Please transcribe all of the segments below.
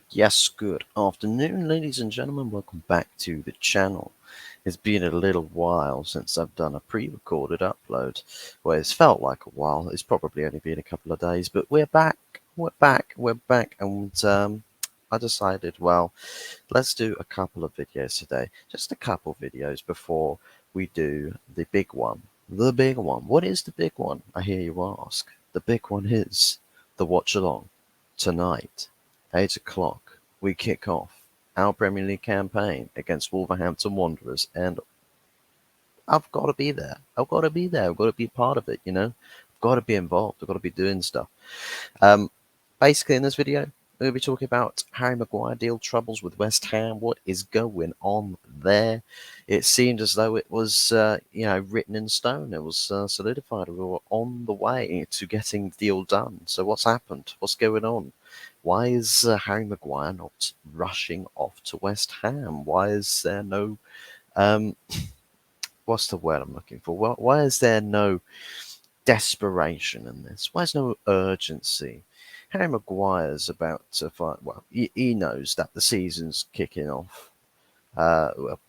Yes, good afternoon, ladies and gentlemen. Welcome back to the channel. It's been a little while since I've done a pre-recorded upload. Well, it's felt like a while. It's probably only been a couple of days, but we're back. We're back. And I decided, well, let's do a couple of videos today. Just a couple videos before we do the big one. The big one. What is the big one? I hear you ask. The big one is the watch along tonight. 8 o'clock, we kick off our Premier League campaign against Wolverhampton Wanderers, and I've got to be there. I've got to be there. I've got to be part of it, you know? I've got to be involved. I've got to be doing stuff. Um, Basically, in this video, we'll be talking about Harry Maguire deal troubles with West Ham. What is going on there? It seemed as though it was, written in stone. It was solidified. We were on the way to getting the deal done. So what's happened? What's going on? Why is Harry Maguire not rushing off to West Ham? Why is there no, um, what's the word I'm looking for? Why is there no desperation in this? Why is no urgency? Harry Maguire's about to fight. Well, he knows that the season's kicking off. I'll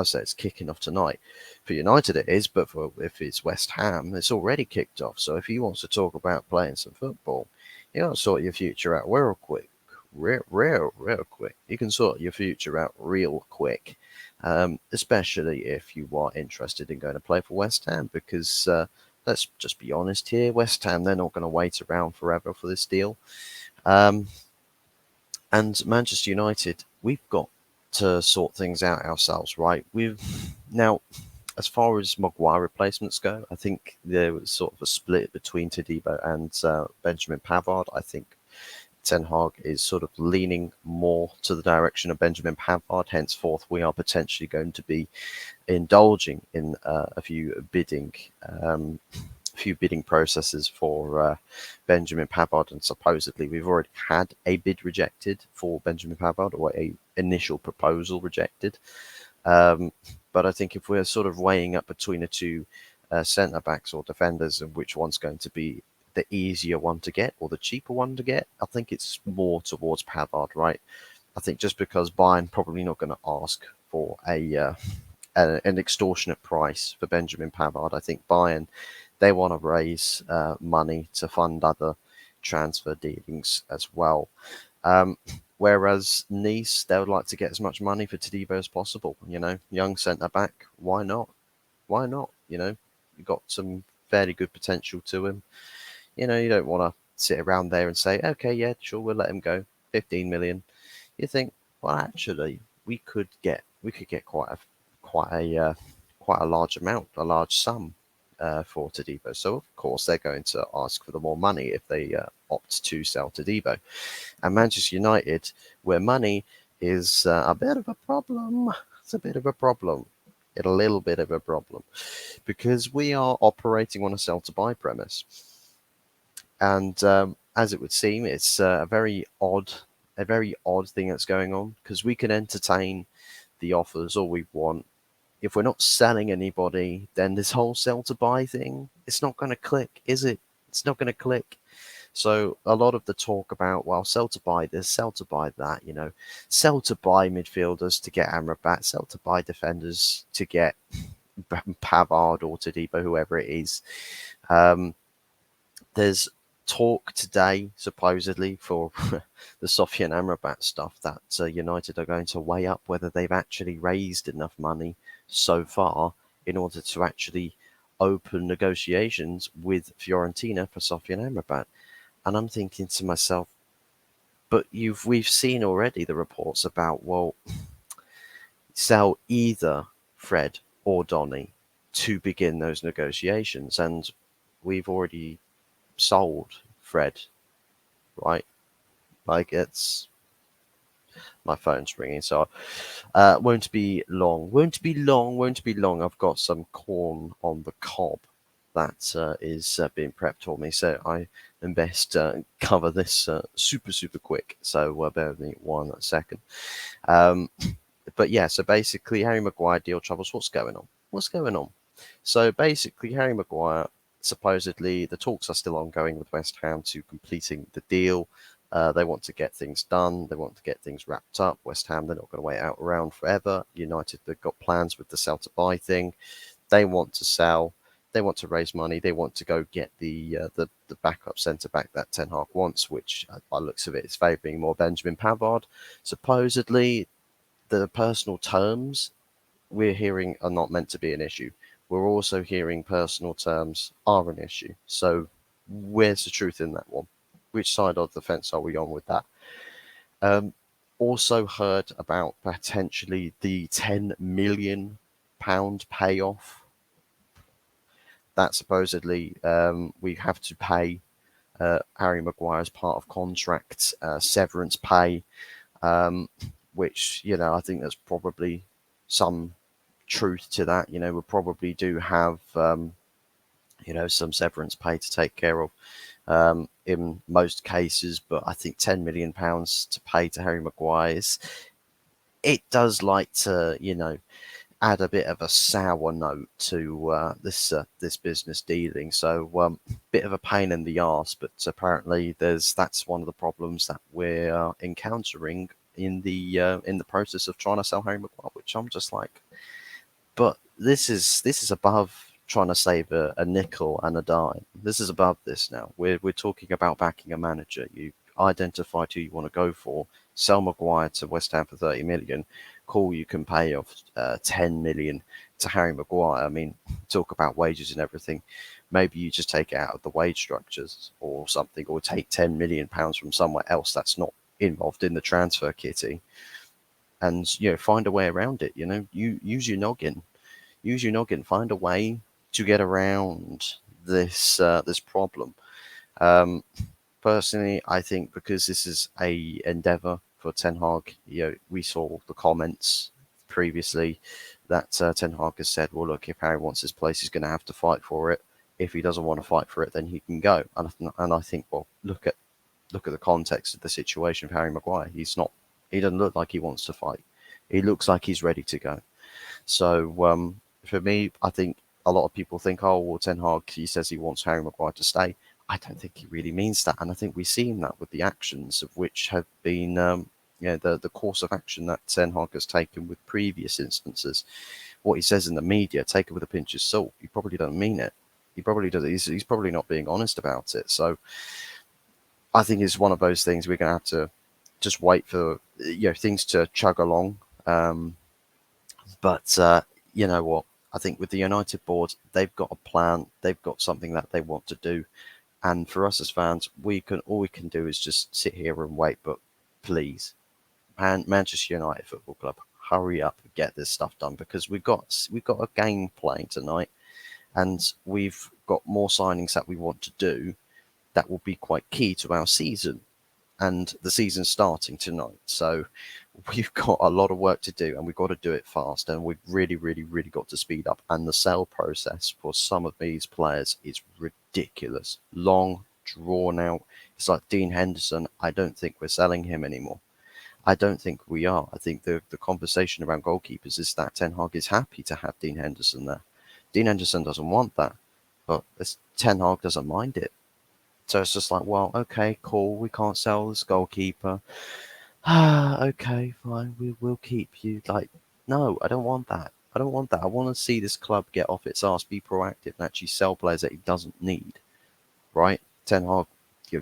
say it's kicking off tonight. For United, it is, but if it's West Ham, it's already kicked off. So if he wants to talk about playing some football, you got to sort your future out real quick. Real quick. You can sort your future out real quick, especially if you are interested in going to play for West Ham, because let's just be honest here, West Ham, they're not going to wait around forever for this deal. Um, and Manchester United, we've got to sort things out ourselves, right? We've now, as far as Maguire replacements go, I think there was sort of a split between Todibo and Benjamin Pavard. I think Ten Hag is sort of leaning more to the direction of Benjamin Pavard. Henceforth, we are potentially going to be indulging in a few bidding processes for Benjamin Pavard, and supposedly we've already had a bid rejected for Benjamin Pavard, or a initial proposal rejected. But I think if we're sort of weighing up between the two centre backs or defenders, and which one's going to be the easier one to get or the cheaper one to get, I think it's more towards Pavard, right? I think just because Bayern probably not going to ask for an extortionate price for Benjamin Pavard. I think Bayern, they want to raise money to fund other transfer dealings as well. Whereas Nice, they would like to get as much money for Todibo as possible. You know, young centre back, why not? Why not? You know, you've got some fairly good potential to him. You know, you don't want to sit around there and say, okay, yeah, sure, we'll let him go, 15 million. You think, well, actually, we could get quite a large amount, a large sum for Todibo. So of course they're going to ask for the more money if they opt to sell Todibo. And Manchester United, where money is a bit of a problem, it's a bit of a problem. A little bit of a problem because we are operating on a sell to buy premise, and as it would seem, it's a very odd thing that's going on, because we can entertain the offers all we want. If we're not selling anybody, then this whole sell to buy thing, it's not going to click, is it? It's not going to click. So a lot of the talk about, well, sell to buy this, sell to buy that, you know, sell to buy midfielders to get Amrabat, sell to buy defenders to get Pavard or Todibo, whoever it is. There's talk today, supposedly, for the Sofian Amrabat stuff, that United are going to weigh up whether they've actually raised enough money so far in order to actually open negotiations with Fiorentina for Sofian Amrabat. And I'm thinking to myself, but we've seen already the reports about, well, sell either Fred or Donny to begin those negotiations, and we've already sold Fred, right? Like, it's my phone's ringing, so won't be long. Won't be long. Won't be long. I've got some corn on the cob that is being prepped for me, so I am best cover this super quick. So bear with me 1 second. But yeah, so basically, Harry Maguire deal troubles. What's going on? What's going on? So basically, Harry Maguire, supposedly, the talks are still ongoing with West Ham to completing the deal. They want to get things done. They want to get things wrapped up. West Ham, they're not going to wait out around forever. United, they've got plans with the sell to buy thing. They want to sell. They want to raise money. They want to go get the backup centre back that Ten Hag wants, which by the looks of it is favouring more Benjamin Pavard. Supposedly, the personal terms we're hearing are not meant to be an issue. We're also hearing personal terms are an issue. So where's the truth in that one? Which side of the fence are we on with that? Um, Also heard about potentially the £10 million payoff that supposedly we have to pay Harry Maguire as part of contract severance pay, which, I think there's probably some truth to that. We probably do have, some severance pay to take care of in most cases, but I think £10 million to pay to Harry Maguire, it does like to, add a bit of a sour note to this business dealing. So bit of a pain in the arse, but apparently that's one of the problems that we're encountering in the process of trying to sell Harry Maguire, which I'm just like, but this is above trying to save a nickel and a dime. This is above this now. We're talking about backing a manager. You identified who you want to go for. Sell Maguire to West Ham for 30 million. Cool, you can pay off 10 million to Harry Maguire. I mean, talk about wages and everything. Maybe you just take it out of the wage structures or something, or take £10 million from somewhere else that's not involved in the transfer kitty, and find a way around it. You use your noggin, find a way to get around this problem. Um, Personally, I think because this is a endeavour for Ten Hag, we saw the comments previously that Ten Hag has said, well, look, if Harry wants his place, he's going to have to fight for it. If he doesn't want to fight for it, then he can go. And I think, well, look at the context of the situation of Harry Maguire. He doesn't look like he wants to fight. He looks like he's ready to go. So for me, I think a lot of people think, oh, well, Ten Hag, he says he wants Harry Maguire to stay. I don't think he really means that, and I think we've seen that with the actions of which have been, the course of action that Ten Hag has taken with previous instances. What he says in the media, take it with a pinch of salt. He probably doesn't mean it. He probably does. He's probably not being honest about it. So I think it's one of those things we're going to have to just wait for things to chug along. But you know what? I think with the United board, they've got a plan. They've got something that they want to do. And for us as fans, all we can do is just sit here and wait. But please, Manchester United Football Club, hurry up and get this stuff done, because we've got a game playing tonight, and we've got more signings that we want to do that will be quite key to our season. And the season's starting tonight, so we've got a lot of work to do, and we've got to do it fast, and we've really, really, really got to speed up. And the sale process for some of these players is ridiculous, long, drawn out. It's like Dean Henderson. I don't think we're selling him anymore. I don't think we are. I think the conversation around goalkeepers is that Ten Hag is happy to have Dean Henderson there. Dean Henderson doesn't want that, but Ten Hag doesn't mind it. So it's just like, well, okay, cool. We can't sell this goalkeeper. Okay, fine. We'll keep you. Like, no, I don't want that. I don't want that. I want to see this club get off its arse, be proactive, and actually sell players that he doesn't need. Right? Ten Hag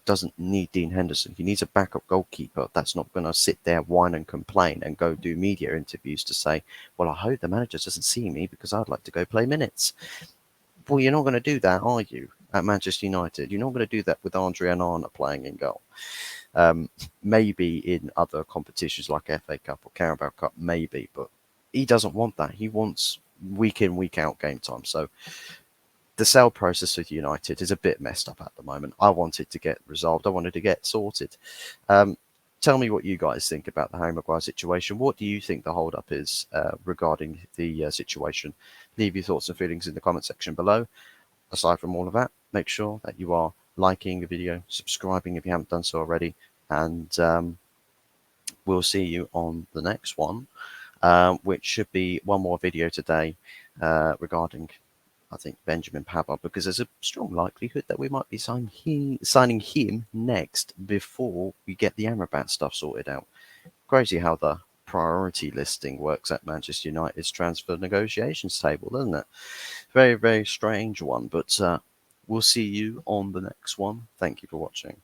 doesn't need Dean Henderson. He needs a backup goalkeeper that's not going to sit there, whine and complain, and go do media interviews to say, well, I hope the manager doesn't see me because I'd like to go play minutes. Well, you're not going to do that, are you? At Manchester United, you're not going to do that with Andre Onana playing in goal. Maybe in other competitions like FA Cup or Carabao Cup, maybe, but he doesn't want that. He wants week in, week out game time. So the sale process with United is a bit messed up at the moment. I want it to get resolved. I wanted to get sorted. Tell me what you guys think about the Harry Maguire situation. What do you think the hold-up is regarding the situation? Leave your thoughts and feelings in the comment section below. Aside from all of that, make sure that you are liking the video, subscribing if you haven't done so already, and we'll see you on the next one, which should be one more video today regarding I think Benjamin Pavard, because there's a strong likelihood that we might be signing him next before we get the Amrabat stuff sorted out. Crazy how the priority listing works at Manchester United's transfer negotiations table, isn't it? Very, very strange one, but we'll see you on the next one. Thank you for watching.